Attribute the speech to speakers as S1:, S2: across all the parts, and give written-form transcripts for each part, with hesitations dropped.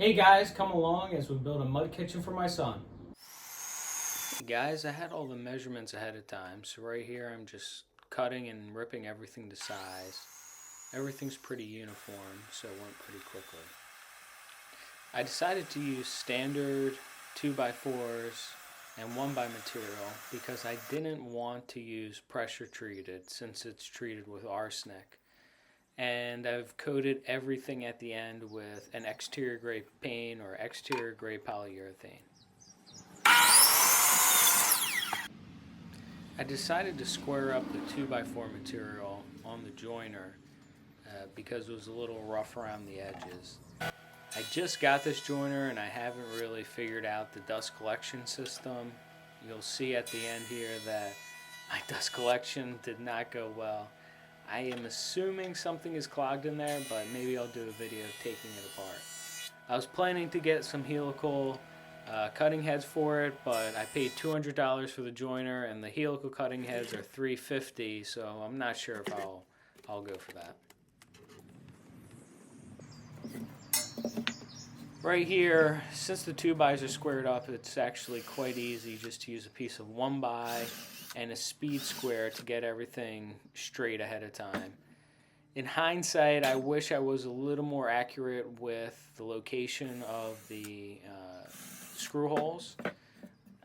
S1: Hey guys, come along as we build a mud kitchen for my son. Guys, I had all the measurements ahead of time, so right here I'm just cutting and ripping everything to size. Everything's pretty uniform, so it went pretty quickly. I decided to use standard 2x4s and 1x material because I didn't want to use pressure treated since it's treated with arsenic. And I've coated everything at the end with an exterior grade paint or exterior grade polyurethane. I decided to square up the 2x4 material on the joiner because it was a little rough around the edges. I just got this joiner and I haven't really figured out the dust collection system. You'll see at the end here that my dust collection did not go well. I am assuming something is clogged in there, but maybe I'll do a video of taking it apart. I was planning to get some helical cutting heads for it, but I paid $200 for the joiner, and the helical cutting heads are $350, so I'm not sure if I'll go for that. Right here, since the 2x's are squared up, it's actually quite easy just to use a piece of 1x and a speed square to get everything straight ahead of time. In hindsight, I wish I was a little more accurate with the location of the screw holes.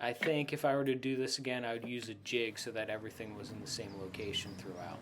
S1: I think if I were to do this again, I would use a jig so that everything was in the same location throughout.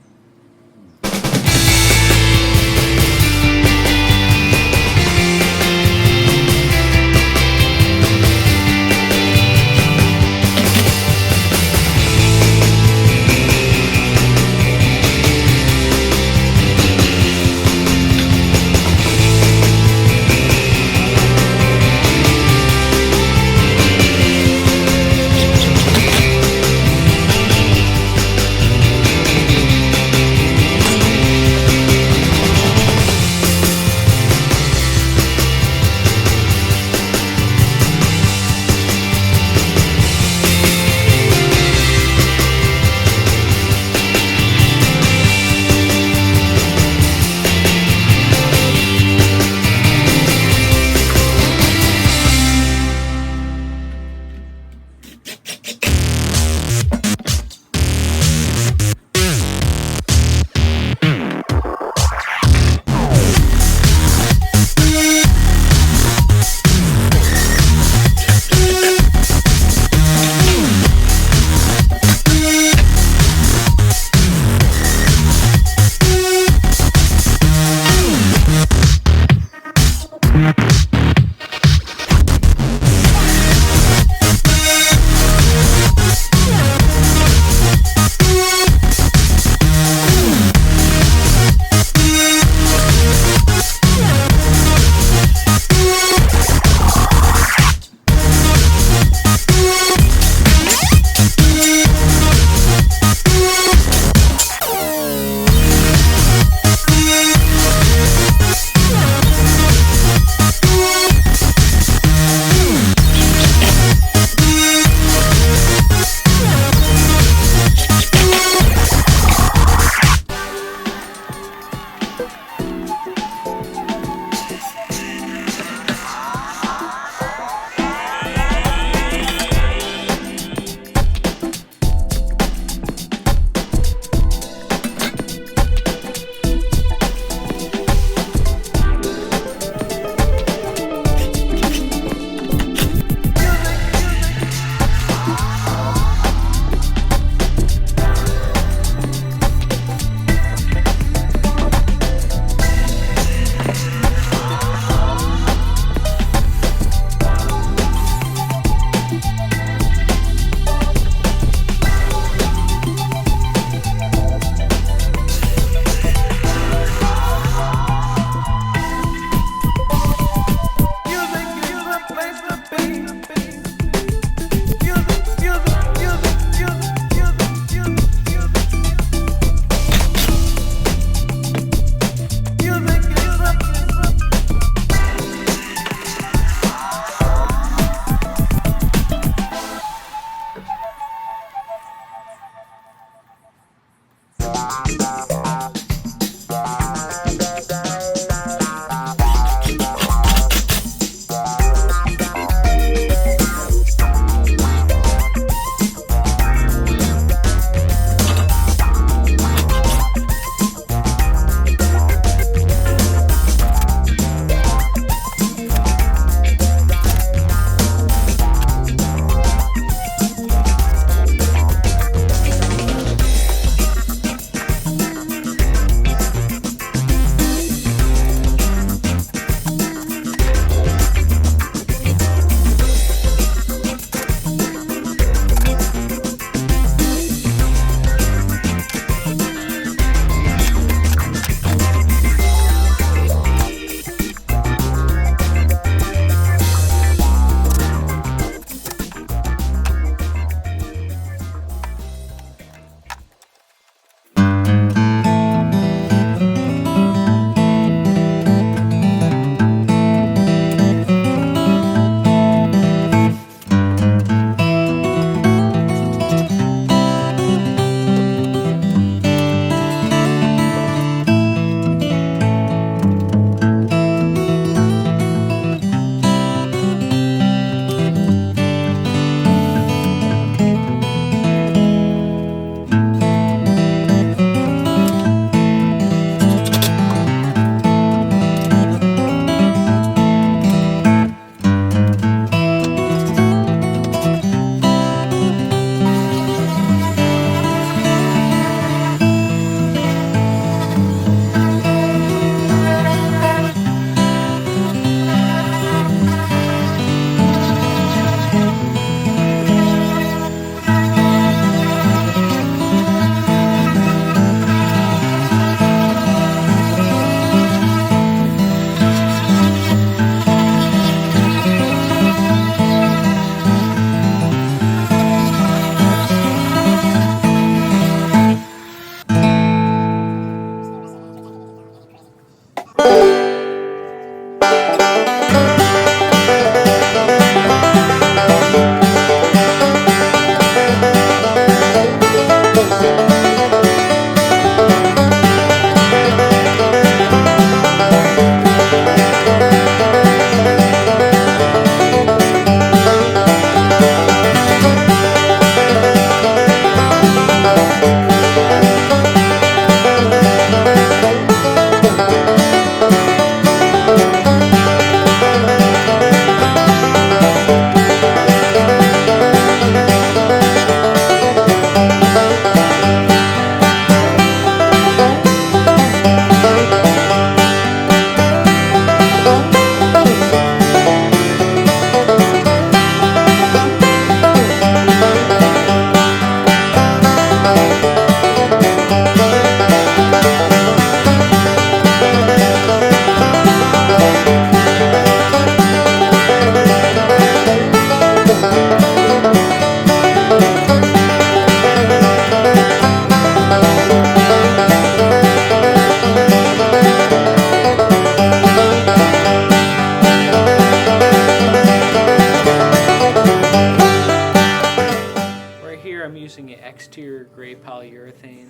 S1: next tier grade polyurethane.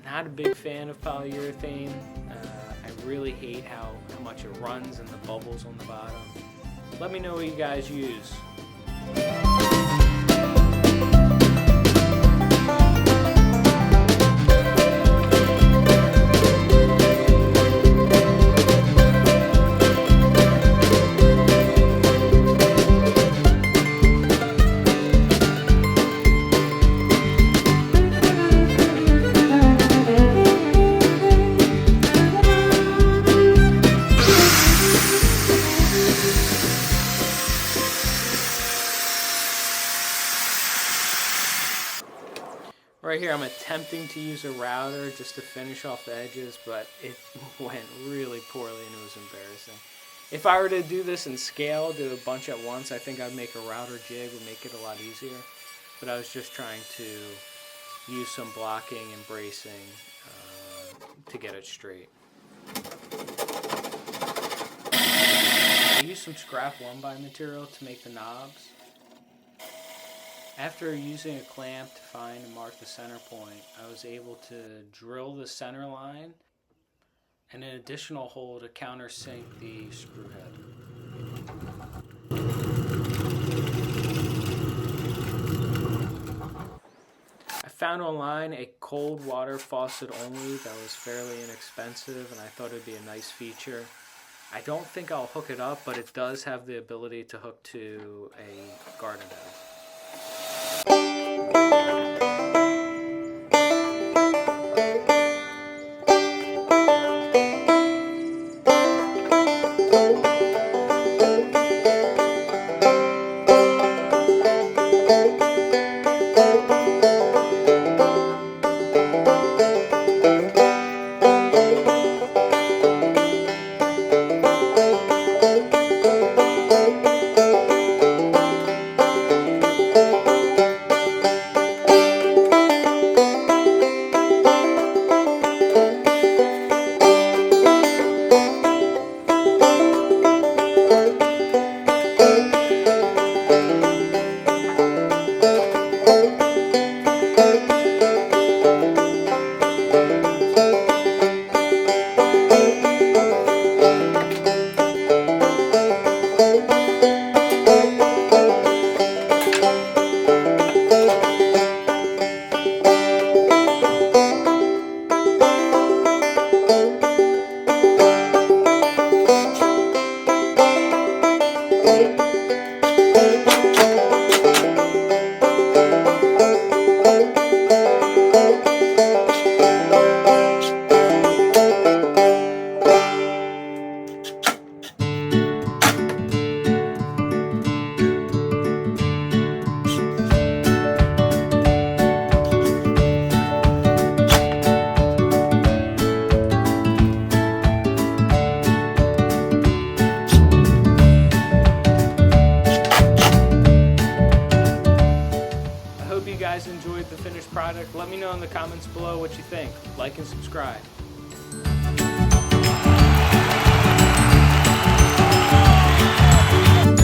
S1: Not a big fan of polyurethane. I really hate how much it runs and the bubbles on the bottom. Let me know what you guys use. Right here I'm attempting to use a router just to finish off the edges, but it went really poorly and it was embarrassing. If I were to do this in scale, do a bunch at once, I think I'd make a router jig, would make it a lot easier. But I was just trying to use some blocking and bracing to get it straight. I used some scrap 1x material to make the knobs. After using a clamp to find and mark the center point, I was able to drill the center line and an additional hole to countersink the screw head. I found online a cold water faucet only that was fairly inexpensive, and I thought it would be a nice feature. I don't think I'll hook it up, but it does have the ability to hook to a garden hose. Enjoyed the finished product. Let me know in the comments below what you think. Like and subscribe.